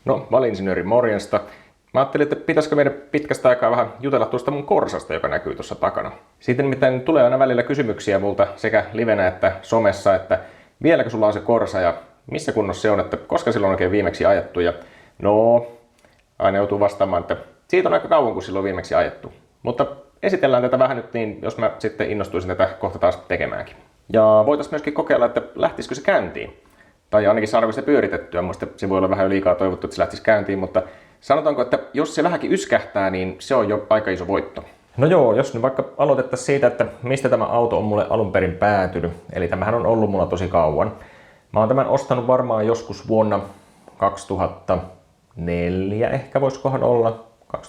No, valinsinööri morjesta. Mä ajattelin, että pitäisikö meidän pitkästä aikaa vähän jutella tuosta mun Corsasta, joka näkyy tuossa takana. Siitä nimittäin tulee aina välillä kysymyksiä multa sekä livenä että somessa, että vieläkö sulla on se Corsa ja missä kunnossa se on, että koska silloin on oikein viimeksi ajettu. Ja no, aina joutuu vastaamaan, että siitä on aika kauan, kun silloin on viimeksi ajettu. Mutta esitellään tätä vähän nyt niin, jos mä sitten innostuisin tätä kohta taas tekemäänkin. Ja voitaisiin myöskin kokeilla, että lähtisikö se käyntiin. Tai ainakin saadaanko se pyöritettyä. Muista se voi olla vähän liikaa toivottu, että se lähtisi käyntiin, mutta sanotaanko, että jos se vähänkin yskähtää, niin se on jo aika iso voitto. No joo, jos nyt vaikka aloitettaisiin siitä, että mistä tämä auto on mulle alun perin päätynyt. Eli tämähän on ollut mulla tosi kauan. Mä oon tämän ostanut varmaan joskus vuonna 2004, ehkä voisikohan olla. 2004-2005,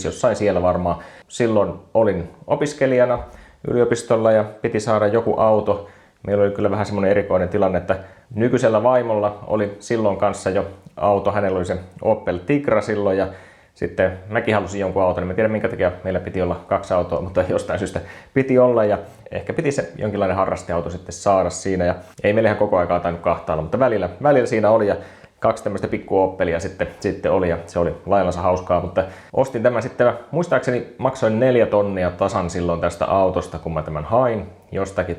jossain siellä varmaan. Silloin olin opiskelijana yliopistolla ja piti saada joku auto. Meillä oli kyllä vähän semmoinen erikoinen tilanne, että nykyisellä vaimolla oli silloin kanssa jo auto. Hänellä oli se Opel Tigra silloin ja sitten mäkin halusin jonkun auton. En tiedä minkä takia meillä piti olla kaksi autoa, mutta jostain syystä piti olla ja ehkä piti se jonkinlainen harrasteauto sitten saada siinä. Ja ei meillä ihan koko aikaa tainnut kahtailla, mutta välillä siinä oli ja kaksi tämmöistä pikku Oppelia sitten oli ja se oli laillansa hauskaa, mutta ostin tämän sitten, muistaakseni maksoin 4 tonnia tasan silloin tästä autosta, kun mä tämän hain jostakin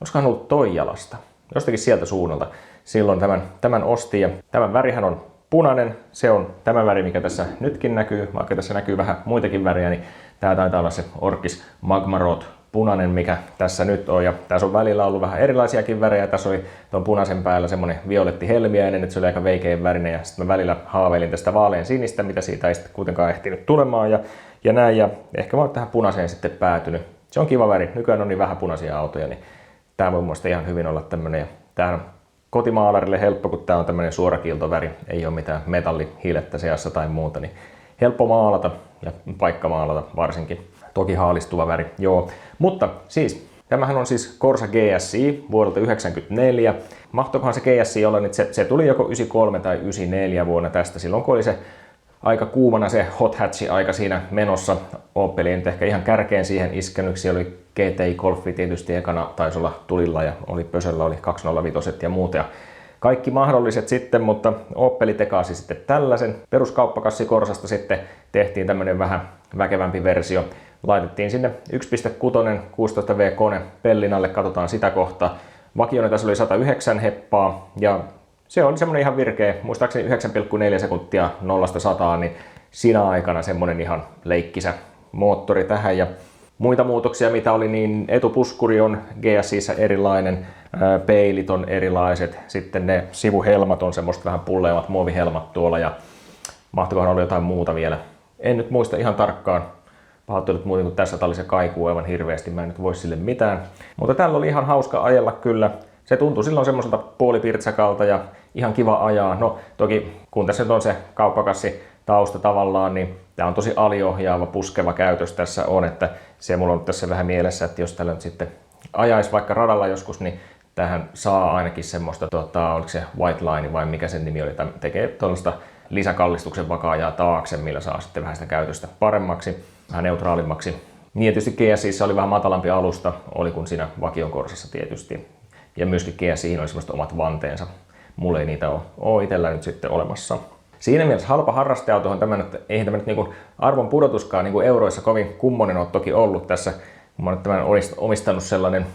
olisikohan ollut Toijalasta, jostakin sieltä suunnalta. Silloin tämän ostin ja tämän värihän on punainen, se on tämä väri, mikä tässä nytkin näkyy, vaikka tässä näkyy vähän muitakin väriä, niin tää taitaa olla se Orkis Magmarot punainen, mikä tässä nyt on. Ja tässä on välillä ollut vähän erilaisiakin värejä. Tässä oli tuon punaisen päällä semmonen violetti helmiäinen, että se oli aika veikeän värinen. Ja sitten mä välillä haaveilin tästä vaalean sinistä, mitä siitä ei sitten kuitenkaan ehtinyt tulemaan. Ja näin. Ja ehkä mä oon tähän punaiseen sitten päätynyt. Se on kiva väri. Nykyään on niin vähän punaisia autoja, niin tää voi mun mielestä ihan hyvin olla tämmönen. Ja tää on kotimaalarille helppo, kun tää on tämmönen suorakiiltoväri. Ei ole mitään metallihiilettä seassa tai muuta. Niin helppo maalata ja paikkamaalata varsinkin. Toki haalistuva väri, joo. Mutta siis, tämähän on siis Corsa GSI vuodelta 1994. Mahtoikohan se GSI olla, niin se tuli joko 93 tai 94 vuonna tästä. Silloin kun oli se aika kuumana se hot hatch aika siinä menossa. Opel ei nyt ehkä ihan kärkeen siihen iskenyt. Siellä oli GTI Golfi tietysti ekana taisi olla tulilla ja oli Pösöllä oli 205 ja muuta. Ja kaikki mahdolliset sitten, mutta Opel tekasi sitten tällaisen. Peruskauppakassi Corsasta sitten tehtiin tämmönen vähän väkevämpi versio. Laitettiin sinne 1.6 16V kone pellin alle, katsotaan sitä kohtaa. Vakiona tässä oli 109 heppaa ja se oli semmonen ihan virkeä, muistaakseni 9,4 sekuntia 0-100, niin siinä aikana semmonen ihan leikkisä moottori tähän. Ja muita muutoksia mitä oli, niin etupuskuri on GSI:ssä erilainen, peilit on erilaiset, sitten ne sivuhelmat on semmoista vähän pulleimmat muovihelmat tuolla ja mahtoikohan olla jotain muuta vielä. En nyt muista ihan tarkkaan. Pahoittelut muuten, kun tässä oli se kaikuu aivan hirveästi, mä en nyt voi sille mitään. Mutta tällä oli ihan hauska ajella kyllä. Se tuntui silloin semmoiselta puolipirtsakalta ja ihan kiva ajaa. No toki kun tässä nyt on se kauppakassi tausta tavallaan, niin tää on tosi aliohjaava, puskeva käytös tässä on, että se mulla on tässä vähän mielessä, että jos tällä nyt sitten ajaisi vaikka radalla joskus, niin tähän saa ainakin semmoista, oliko se White Line vai mikä sen nimi oli, tekee tuollaista lisäkallistuksen vakaajaa taakse, millä saa sitten vähän sitä käytöstä paremmaksi, vähän neutraalimmaksi. Niin tietysti GSI:ssä oli vähän matalampi alusta, oli kuin siinä vakion Corsassa tietysti. Ja myöskin GSI:hin oli semmoiset omat vanteensa. Mulla ei niitä ole itsellä nyt sitten olemassa. Siinä mielessä halpa harrasteauto on tämän, että eihän tämä nyt niin arvon pudotuskaan niin euroissa kovin kummonen ole toki ollut tässä. Mä oon tämän omistanut sellainen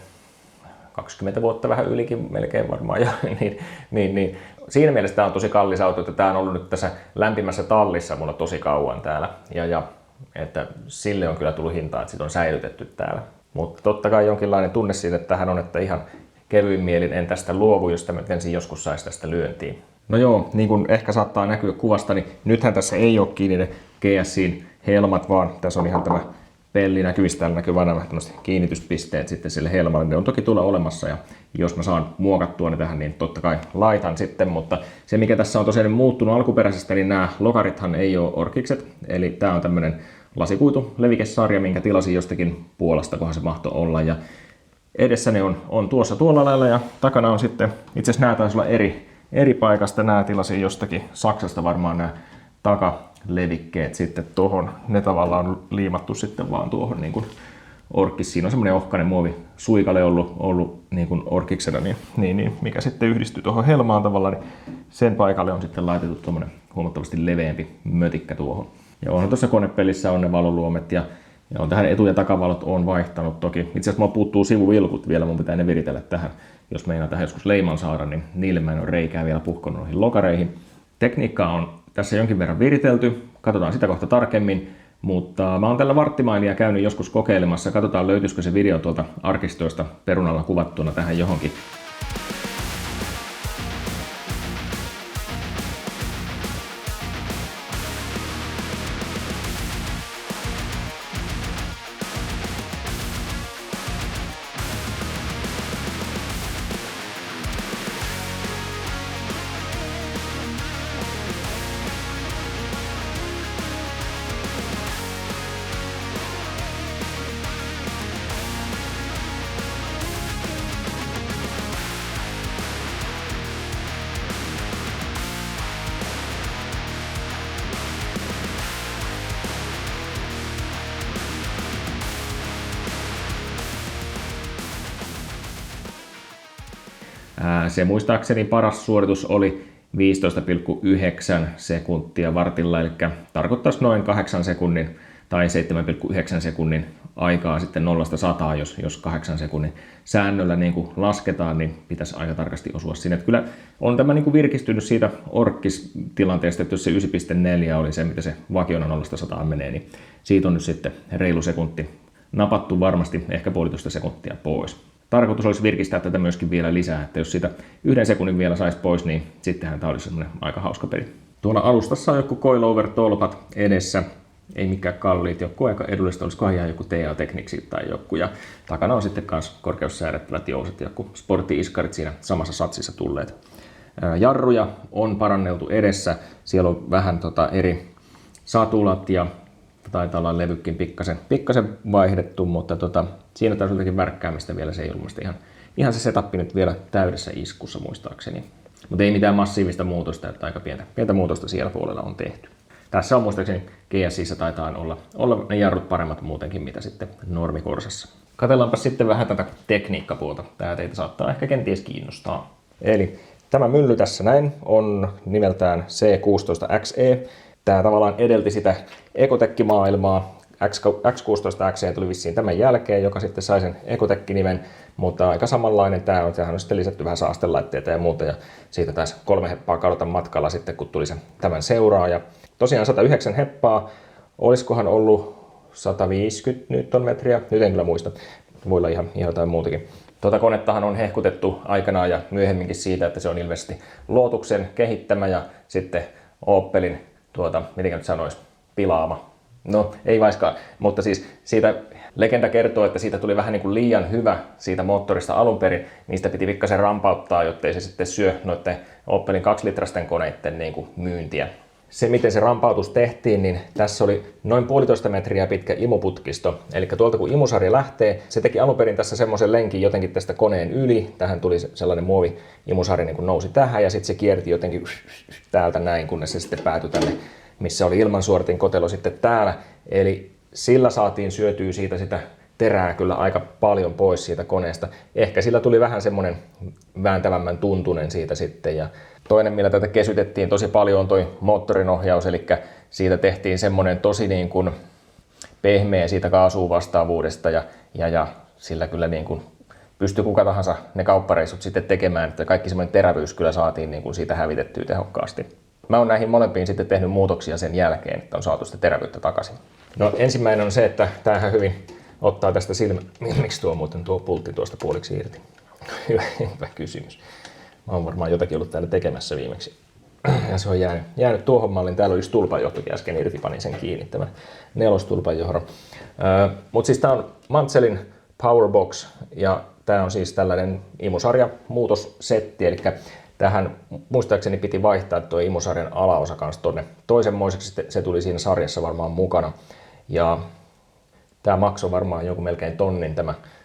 20 vuotta vähän ylikin melkein varmaan jo, niin. Siinä mielessä tämä on tosi kallis auto, että tämä on ollut nyt tässä lämpimässä tallissa mulla tosi kauan täällä. Ja että sille on kyllä tullut hintaa, että sitä on säilytetty täällä. Mutta totta kai jonkinlainen tunne siitä, että tähän on, että ihan kevyin mielin en tästä luovu, jos tämä ensin joskus saisi tästä lyöntiin. No joo, niin kuin ehkä saattaa näkyä kuvasta, niin nythän tässä ei ole kiinni ne GSI:n helmat, vaan tässä on ihan tämä pelli näkyvissä, täällä näkyy vain nämä kiinnityspisteet sitten sille helmalle. Ne on toki tulla olemassa ja jos mä saan muokattua ne tähän, niin totta kai laitan sitten, mutta se mikä tässä on tosiaan muuttunut alkuperäisestä, niin nämä lokarithan ei ole orkikset, eli tää on tämmönen lasikuitulevikesarja, minkä tilasin jostakin Puolasta, kohan se mahtoi olla. Ja edessä ne on tuossa tuolla lailla ja takana on sitten, itse asiassa nämä taisi olla eri paikasta, nämä tilasin jostakin Saksasta varmaan nämä takalevikkeet sitten tuohon. Ne tavallaan on liimattu sitten vaan tuohon niin kuin Orkkis. Siinä on semmoinen ohkainen muovi suikale ollut niin kuin orkiksena, niin, mikä sitten yhdistyy tuohon helmaan tavallaan, niin sen paikalle on sitten laitettu tuommoinen huomattavasti leveämpi mötikkä tuohon. Ja onhan tuossa konepelissä on ne valoluomet ja on tähän etu- ja takavalot on vaihtanut toki. Itse asiassa mulla puuttuu sivuvilkut vielä, mun pitää ne viritellä tähän. Jos meinaa tähän joskus leiman saada, niin niille mä en ole reikää vielä puhkonut noihin lokareihin. Tekniikkaa on tässä jonkin verran viritelty, katsotaan sitä kohta tarkemmin. Mutta mä oon tällä varttimailia käynyt joskus kokeilemassa. Katsotaan löytyisikö se video tuolta arkistoista perunalla kuvattuna tähän johonkin. Se muistaakseni paras suoritus oli 15,9 sekuntia vartilla, eli tarkoittaisi noin 8 sekunnin tai 7,9 sekunnin aikaa sitten 0–100, jos 8 sekunnin säännöllä niin kuin lasketaan, niin pitäisi aika tarkasti osua sinne. Että kyllä on tämä niin kuin virkistynyt siitä orkkistilanteesta, että jos se 9,4 oli se, mitä se vakiona 0–100 menee, niin siitä on nyt sitten reilu sekunti napattu varmasti, ehkä 1,5 sekuntia pois. Tarkoitus olisi virkistää tätä myöskin vielä lisää, että jos sitä 1 sekunnin vielä saisi pois, niin sittenhän tämä olisi semmoinen aika hauska peli. Tuolla alustassa on joku coilover-tolpat edessä, ei mikään kalliit, joku aika edullista, olisikohan ihan joku TA Technicsi tai joku, ja takana on sitten myös korkeussäädettävät jouset ja joku sportti-iskarit siinä samassa satsissa tulleet. Jarruja on paranneltu edessä, siellä on vähän eri satulat ja taitaa olla levykin pikkasen vaihdettu, mutta siinä taas jotakin värkkäämistä vielä, se ei ollut ihan se setup nyt vielä täydessä iskussa muistaakseni. Mutta ei mitään massiivista muutosta, että aika pientä muutosta siellä puolella on tehty. Tässä on muistaakseni GSI:ssä taitaa olla ne jarrut paremmat muutenkin, mitä sitten normikorsassa. Katsellaanpa sitten vähän tätä tekniikkapuolta. Tämä teitä saattaa ehkä kenties kiinnostaa. Eli tämä mylly tässä näin on nimeltään C16XE. Tämä tavallaan edelti sitä Ecotec-maailmaa. X16XE tuli vissiin tämän jälkeen, joka sitten sai sen Ecotec-nimen, mutta aika samanlainen tämä on. Tähän on sitten lisätty vähän saastelaitteita ja muuta, ja siitä taisi 3 heppaa kadota matkalla sitten, kun tuli se tämän seuraaja. Tosiaan 109 heppaa, olisikohan ollut 150 Newtonmetriä, nyt en kyllä muista, voi olla ihan jotain muutakin. Tuota konettahan on hehkutettu aikanaan ja myöhemminkin siitä, että se on ilmeisesti Lotuksen kehittämä ja sitten Opelin miten nyt sanoisi, pilaama. No, ei vaiskaan, mutta siis siitä legenda kertoo, että siitä tuli vähän niin kuin liian hyvä siitä moottorista alun perin, niin sitä piti pikkasen rampauttaa, jottei se sitten syö noiden Opelin 2-litrasten koneiden niin kuin myyntiä. Se, miten se rampautus tehtiin, niin tässä oli noin 1,5 metriä pitkä imuputkisto. Eli tuolta kun imusarja lähtee, se teki alun perin tässä semmoisen lenkin jotenkin tästä koneen yli. Tähän tuli sellainen muovi-imusarja niin kuin nousi tähän ja sitten se kierti jotenkin täältä näin, kunnes se sitten päätyi tänne, missä oli ilmansuoritin kotelo sitten täällä. Eli sillä saatiin syötyä siitä sitä terää kyllä aika paljon pois siitä koneesta. Ehkä sillä tuli vähän semmoinen vääntävämmän tuntunen siitä sitten. Ja toinen, millä tätä kesytettiin tosi paljon, on toi moottorinohjaus, eli siitä tehtiin semmoinen tosi niin kuin pehmeä siitä kaasuun vastaavuudesta ja sillä kyllä niin kuin pystyi kuka tahansa ne kauppareissut sitten tekemään, että kaikki semmoinen terävyys kyllä saatiin niin kuin siitä hävitettyä tehokkaasti. Mä oon näihin molempiin sitten tehnyt muutoksia sen jälkeen, että on saatu sitä terävyyttä takaisin. No ensimmäinen on se, että tämähän hyvin ottaa tästä miksi tuo pultti tuosta puoliksi irti? Hyvä kysymys. Mä oon varmaan jotakin ollut täällä tekemässä viimeksi. Ja se on jäänyt tuohon malliin. Täällä oli just tulpanjohtokin äsken irti, panin sen kiinni, tämän 4-tulpanjohdon. Mutta siis tää on Mantselin Powerbox ja tää on siis tällainen imusarja muutossetti, eli tähän muistaakseni piti vaihtaa tuo imusarjan alaosa kanssa tonne toisenmoiseksi, se tuli siinä sarjassa varmaan mukana. Ja tämä maksoi varmaan joku melkein tonnin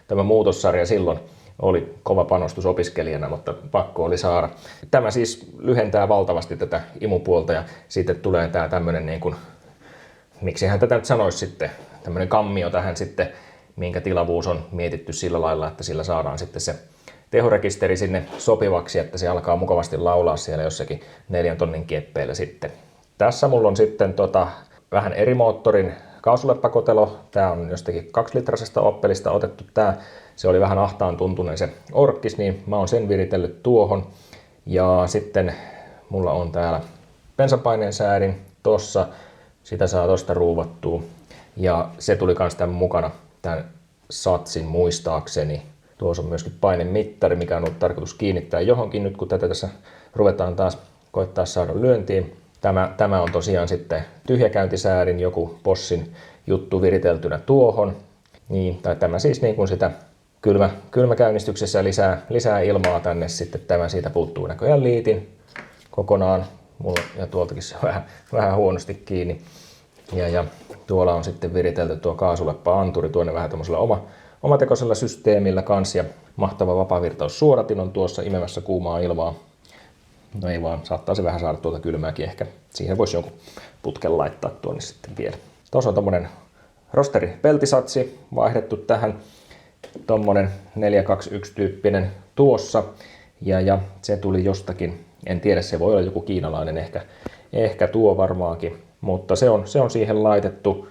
tämä muutossarja silloin. Oli kova panostus opiskelijana, mutta pakko oli saada. Tämä siis lyhentää valtavasti tätä imupuolta ja sitten tulee tämä tämmöinen, niin kuin, miksihän tätä nyt sanoisi sitten, tämmöinen kammio tähän sitten, minkä tilavuus on mietitty sillä lailla, että sillä saadaan sitten se tehorekisteri sinne sopivaksi, että se alkaa mukavasti laulaa siellä jossakin 4 tonnin kieppeillä sitten. Tässä mulla on sitten vähän eri moottorin kaasuleppakotelo. Tää on jostakin 2-litrasesta Opelista otettu tää. Se oli vähän ahtaan tuntunen se Orkkis, niin mä oon sen viritellyt tuohon. Ja sitten mulla on täällä bensapaineen säädin tossa. Sitä saa tosta ruuvattua. Ja se tuli kans tämän mukana, tämän satsin muistaakseni. Tuossa on myöskin painemittari, mikä on ollut tarkoitus kiinnittää johonkin nyt, kun tätä tässä ruvetaan taas koittaa saada lyöntiin. Tämä on tosiaan sitten tyhjäkäyntisäädin, joku Boschin juttu viriteltynä tuohon. Niin, tai tämä siis niin kuin sitä kylmäkäynnistyksessä lisää ilmaa tänne sitten. Tämä siitä puuttuu näköjään liitin kokonaan. Mulla, ja tuoltakin se on vähän huonosti kiinni. Ja tuolla on sitten viritelty tuo kaasuleppa-anturi tuonne vähän tämmöisellä omatekoisella systeemillä kanssa. Ja mahtava vapaavirtaussuodatin on tuossa imemässä kuumaa ilmaa. No ei vaan, saattaa se vähän saada tuolta kylmääkin ehkä. Siihen voisi jonkun putken laittaa tuonne sitten vielä. Tuossa on tommonen rosteripeltisatsi vaihdettu tähän. Tommonen 421-tyyppinen tuossa. Ja se tuli jostakin, en tiedä, se voi olla joku kiinalainen ehkä tuo varmaankin. Mutta se on siihen laitettu.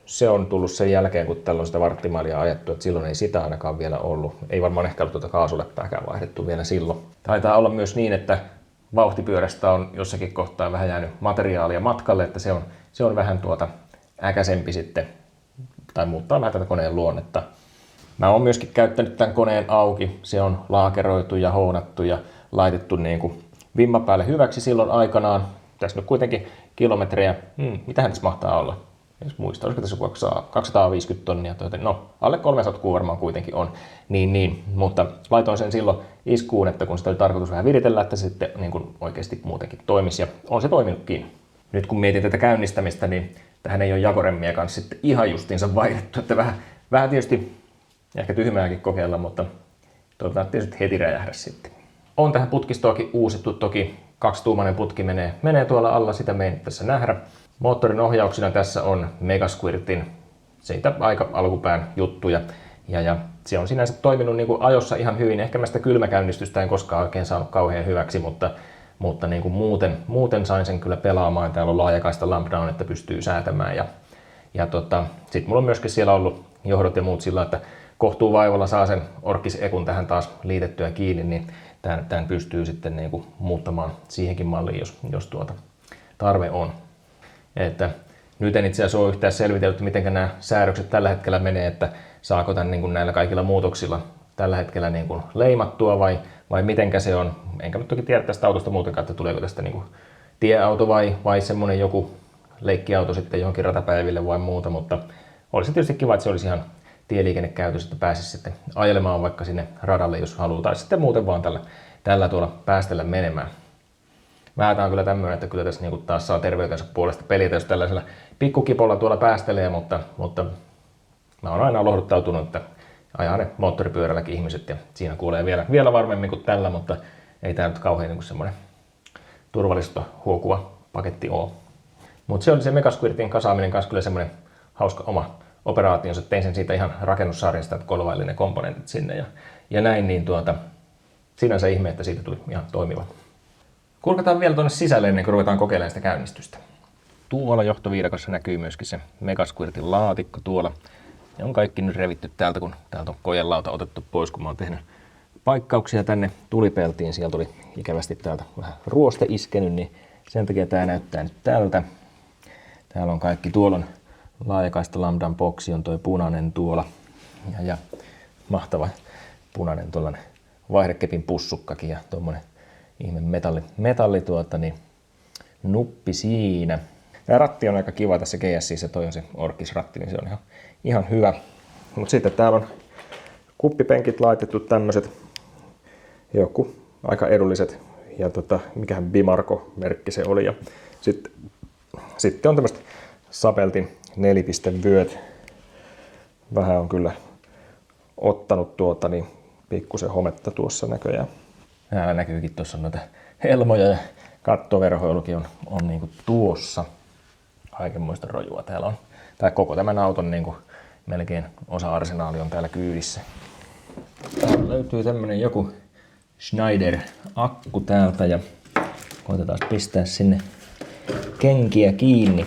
Se on tullut sen jälkeen, kun tällä on sitä varttimailia ajettu, että silloin ei sitä ainakaan vielä ollut. Ei varmaan ehkä ollut tuota kaasuleppääkään vaihdettu vielä silloin. Taitaa olla myös niin, että vauhtipyörästä on jossakin kohtaa vähän jäänyt materiaalia matkalle, että se on vähän äkäsempi sitten, tai muuttaa vähän tätä koneen luonnetta. Mä oon myöskin käyttänyt tämän koneen auki. Se on laakeroitu ja hoonattu ja laitettu niin kuin vimma päälle hyväksi silloin aikanaan. Tässä nyt kuitenkin kilometrejä, mitähän tässä mahtaa olla? Jos muistaa, olisiko tässä 250 tonnia, no alle 300 varmaan kuitenkin on, niin, mutta laitoin sen silloin iskuun, että kun sitä oli tarkoitus vähän viritellä, että se sitten niin kuin oikeasti muutenkin toimisi, ja on se toiminutkin. Nyt kun mietin tätä käynnistämistä, niin tähän ei ole jakoremmia kanssa sitten ihan justiinsa vaihdettu, että vähän tietysti ehkä tyhmääkin kokeilla, mutta toivotaan tietysti heti räjähdä sitten. On tähän putkistoakin uusittu, toki 2-tuumainen putki menee tuolla alla, sitä me ei tässä nähdä. Moottorin ohjauksina tässä on Megasquirtin siitä aika alkupään juttuja. Ja se on sinänsä toiminut niin kuin ajossa ihan hyvin. Ehkä mä sitä kylmäkäynnistystä en koskaan oikein saanut kauhean hyväksi, mutta niin kuin muuten sain sen kyllä pelaamaan. Täällä on laajakaista lampdown, että pystyy säätämään. Sitten mulla on myöskin siellä ollut johdot ja muut sillä, että kohtuu vaivalla saa sen Orkkis Ekun tähän taas liitettyä kiinni, niin tämän pystyy sitten niin kuin muuttamaan siihenkin malliin, jos tarve on. Että nyt en itse asiassa ole yhtään selvitellyt, miten nämä säädökset tällä hetkellä menee, että saako tämän niin kuin näillä kaikilla muutoksilla tällä hetkellä niin kuin leimattua vai mitenkä se on. Enkä nyt toki tiedä tästä autosta muutenkaan, että tuleeko tästä niin kuin tieauto vai semmoinen joku leikkiauto sitten johonkin ratapäiville vai muuta, mutta olisi tietysti kiva, että se olisi ihan tieliikennekäytös, että pääsisi sitten ajelemaan vaikka sinne radalle, jos haluaa, tai sitten muuten vaan tällä tuolla päästellä menemään. Vähän tää on kyllä tämmöinen, että kyllä tässä niinku taas saa terveytensä puolesta pelitä, jos tällaisella pikkukipolla tuolla päästelee, mutta mä oon aina lohduttautunut, että ajaa ne moottoripyörälläkin ihmiset ja siinä kuulee vielä varmemmin kuin tällä, mutta ei tää nyt kauhean niinku semmoinen turvallista huokuva paketti ole. Mutta se oli se Megasquirtin kasaaminen kanssa kyllä semmoinen hauska oma operaationsa. Tein sen siitä ihan rakennussarjasta, että kolvailin ne komponentit sinne ja näin, niin sinänsä ihme, että siitä tuli ihan toimiva. Kulketaan vielä tuonne sisälle ennen kuin ruvetaan kokeilemaan sitä käynnistystä. Tuolla johtoviidakossa näkyy myöskin se Megasquirtin laatikko tuolla. Ne on kaikki nyt revitty täältä, kun täältä on kojelauta otettu pois, kun mä oon tehnyt paikkauksia tänne tulipeltiin. Sieltä oli ikävästi täältä vähän ruoste iskenyt, niin sen takia tää näyttää nyt tältä. Täällä on kaikki, tuolla on laajakaista lambdan boksi, on toi punainen tuolla ja mahtava punainen tuollainen vaihdekepin pussukkakin ja tuommoinen ihme metalli nuppi siinä. Tämä ratti on aika kiva tässä GSi:ssä, toi on se Orkkis-ratti, niin se on ihan hyvä. Mutta sitten täällä on kuppipenkit laitettu tämmöiset, joku aika edulliset ja mikähän Bimarco-merkki se oli. Ja sitten on tämmöiset Sapeltin 4-vyöt. Vähän on kyllä ottanut pikkusen hometta tuossa näköjään. Täällä näkyykin tuossa noita helmoja ja kattoverhoilukin on niinku tuossa. Kaikenmoista rojua täällä on. Tää koko tämän auton niinku melkein osa arsenaali on täällä kyydissä. Täällä löytyy tämmönen joku Schneider-akku täältä ja koitetaan pistää sinne kenkiä kiinni.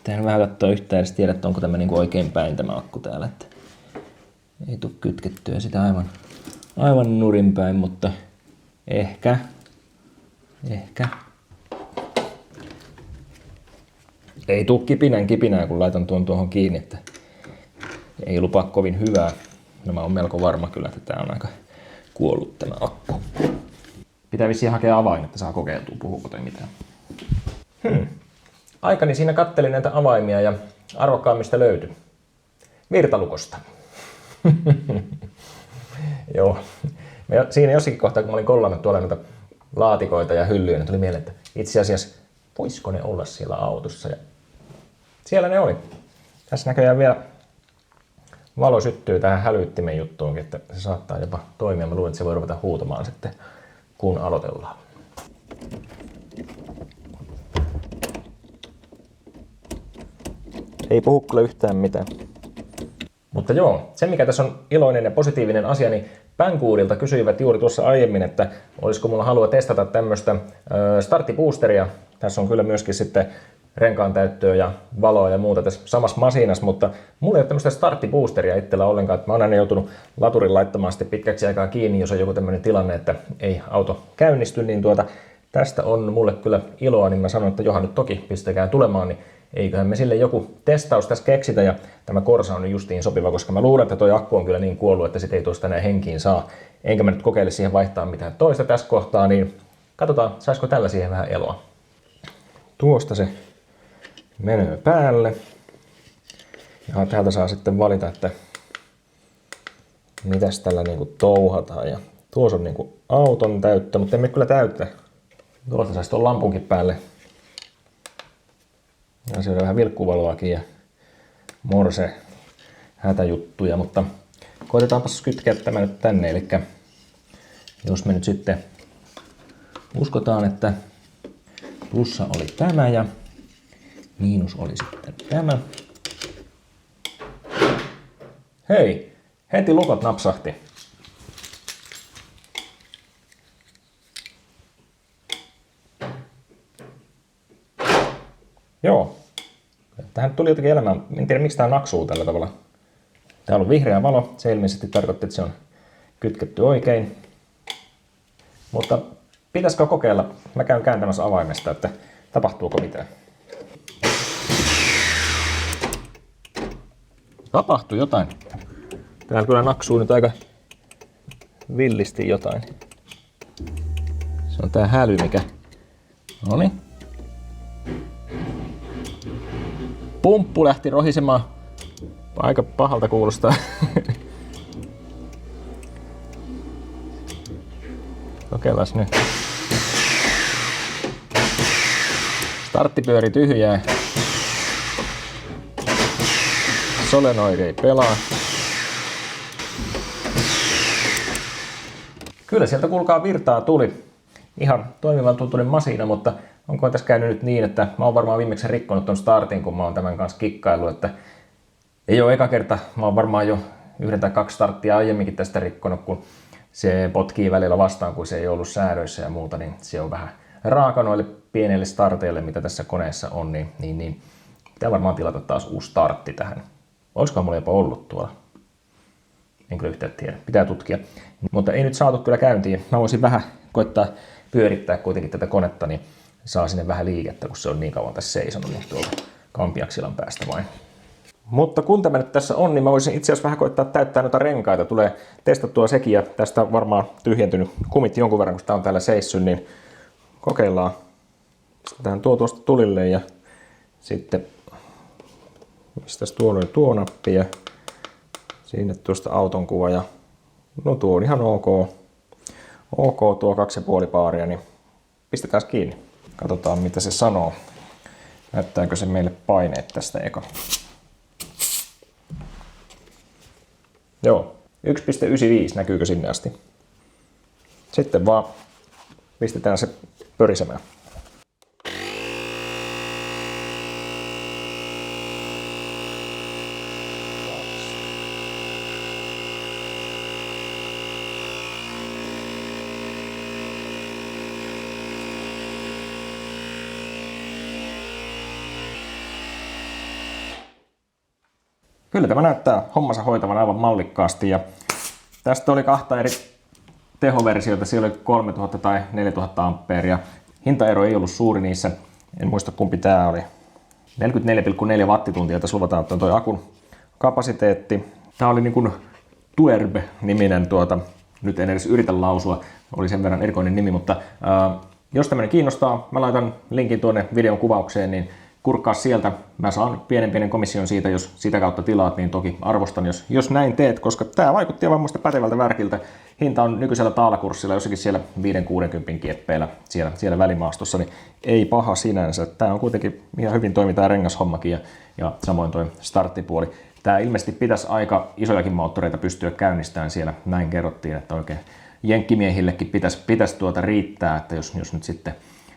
Tähän vähän katsoa yhtään edes tiedä, että onko tämä niinku oikein päin tämä akku täällä. Että ei tule kytkettyä sitä aivan nurin päin, mutta ehkä. Ei tule kipinää, kun laitan tuohon kiinni, että ei lupaa kovin hyvää. No mä oon melko varma kyllä, että tää on aika kuollut tämä akku. Pitää vissiin hakea avain, että saa kokeiltua, puhuuko toi mitään. Aikani siinä kattelin näitä avaimia ja arvokkaammista löytyi. Virtalukosta. Joo. Siinä jossakin kohtaa, kun mä olin kollannut tuolla noita laatikoita ja hyllyjä, niin tuli mieleen, että itse asiassa voisiko ne olla siellä autossa. Ja siellä ne oli. Tässä näköjään vielä valo syttyy tähän hälyttimen juttuunkin, että se saattaa jopa toimia. Mä luulen, että se voi ruveta huutamaan sitten, kun aloitellaan. Ei puhu kyllä yhtään mitään. Mutta joo, se mikä tässä on iloinen ja positiivinen asia, niin Banggoodilta kysyivät juuri tuossa aiemmin, että olisiko mulla halua testata tämmöistä starttiboosteria. Tässä on kyllä myöskin sitten renkaan täyttöä ja valoa ja muuta tässä samassa masinassa, mutta mulla ei ole tämmöistä starttiboosteria itsellä ollenkaan. Että mä oon aina joutunut laturin laittamaan sitten pitkäksi aikaa kiinni, jos on joku tämmöinen tilanne, että ei auto käynnisty, niin tästä on mulle kyllä iloa, niin mä sanoin, että johan nyt toki pistäkää tulemaan, niin eiköhän me sille joku testaus tässä keksitä, ja tämä Corsa on justiin sopiva, koska mä luulen, että toi akku on kyllä niin kuollut, että sit ei tuosta enää henkiin saa. Enkä mä nyt kokeile siihen vaihtaa mitään toista tässä kohtaa, niin katsotaan, saisiko tällä siihen vähän eloa. Tuosta se menee päälle. Ja täältä saa sitten valita, että mitäs tällä niinku touhataan. Ja tuossa on niinku auton täyttö, mutta emme kyllä täyttä. Tuosta saisi tuon lampunkin päälle. Ja siellä on vähän vilkkuvaloakin ja morse hätäjuttuja, mutta koitetaanpas kytkeä tämä nyt tänne. Eli jos me nyt sitten uskotaan, että plussa oli tämä ja miinus oli sitten tämä. Hei, heti lukot napsahti. Joo. Tähän tuli jotenkin elämää. En tiedä miksi tämä naksuu tällä tavalla. Täällä on vihreä valo. Se ilmeisesti tarkoittaa, että se on kytketty oikein. Mutta pitäisikö kokeilla? Mä käyn kääntämässä avaimesta, että tapahtuuko mitään. Tapahtui jotain. Täällä kyllä naksuu nyt aika villisti jotain. Se on tää häly, mikä... Noniin. Pumppu lähti rohisemaan. Aika pahalta kuulostaa. Kokeillaan nyt. Startti pyöri tyhjää. Solenoidi ei pelaa. Kyllä sieltä kuulkaa virtaa tuli. Ihan toimivan tuntuinen masina, mutta onko tässä käynyt nyt niin, että mä oon varmaan viimeksi rikkonut ton startin, kun mä oon tämän kanssa kikkaillut, että ei ole eka kerta, mä oon varmaan jo 1 tai 2 starttia aiemminkin tästä rikkonut, kun se potkii välillä vastaan, kun se ei ollut säädöissä ja muuta, niin se on vähän raaka noille pienille starteille, mitä tässä koneessa on, niin pitää varmaan tilata taas uusi startti tähän. Olisikohan mulla jopa ollut tuolla? En kyllä yhtään tiedä. Pitää tutkia. Mutta ei nyt saatu kyllä käyntiin. Mä voisin vähän koittaa pyörittää kuitenkin tätä konetta, niin saa sinne vähän liikettä, kun se on niin kauan tässä seisonut, niin tuolta Kampiaksilan päästä vain. Mutta kun tämä nyt tässä on, niin mä voisin itse asiassa vähän koittaa täyttää noita renkaita. Tulee testattua sekin, ja tästä on varmaan tyhjentynyt kumit jonkun verran, kun sitä on täällä seissyt, niin kokeillaan. Pistetään tuosta tulille ja sitten mistäs tuo nappi ja sinne tuosta auton kuva ja no tuo on ihan ok. Ok tuo 2,5 baaria, niin pistetään kiinni. Katsotaan mitä se sanoo. Näyttääkö se meille paineet tästä eka. Joo, 1,95 näkyykö sinne asti. Sitten vaan pistetään se pörisemään. kyllä tämä näyttää hommansa hoitavan aivan mallikkaasti. Ja tästä oli kahta eri tehoversiota. Siellä oli 3000 tai 4000 ampeeria. Hintaero ei ollut suuri niissä. En muista kumpi tää oli. 44,4 wattituntia tässä luvataan, että on toi akun kapasiteetti. Tää oli niin kuin Tuerbe-niminen, nyt en edes yritä lausua, oli sen verran erikoinen nimi, mutta jos tämmöinen kiinnostaa, mä laitan linkin tuonne videon kuvaukseen, niin kurkkaa sieltä. Mä saan pienen komission siitä, jos sitä kautta tilaat, niin toki arvostan, jos näin teet, koska tää vaikutti aivan muista pätevältä värkiltä. Hinta on nykyisellä taalakurssilla jossakin siellä 5-60 kieppeillä siellä välimaastossa, niin ei paha sinänsä. Tää on kuitenkin ihan hyvin toimii tää rengashommakin ja samoin toi starttipuoli. Tää ilmeisesti pitäisi aika isojakin moottoreita pystyä käynnistämään siellä. Näin kerrottiin, että oikein jenkkimiehillekin pitäisi riittää, että jos nyt sitten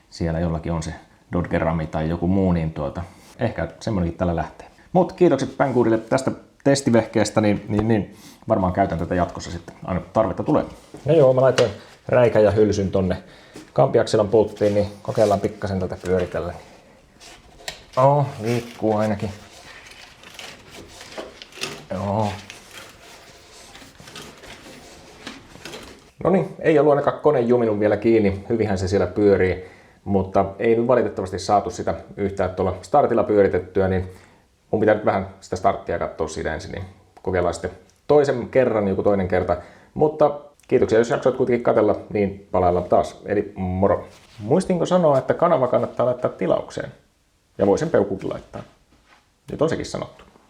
siellä jollakin on se Dodge Rami tai joku muu, niin ehkä semmoinenkin tällä lähtee. Mutta kiitokset Banggoodille tästä testivehkeestä, niin varmaan käytän tätä jatkossa sitten, aina tarvetta tulee. No joo, mä laitoin räikän ja hylsyn tonne kampiakselan pulttiin, niin kokeillaan pikkasen tätä pyöritellä. Liikkuu ainakin. Joo. No niin, ei ollut ainakaan kone juminut vielä kiinni, hyvinhän se siellä pyörii, mutta ei nyt valitettavasti saatu sitä yhtään tuolla startilla pyöritettyä, niin mun pitää nyt vähän sitä starttia katsoa siitä ensin, niin kokeillaan sitten toisen kerran, joku toinen kerta. Mutta kiitoksia, jos jaksoit kuitenkin katsella, niin palaillaan taas. Eli moro! Muistinko sanoa, että kanava kannattaa laittaa tilaukseen? Ja voi sen peukukin laittaa. Nyt on sekin sanottu.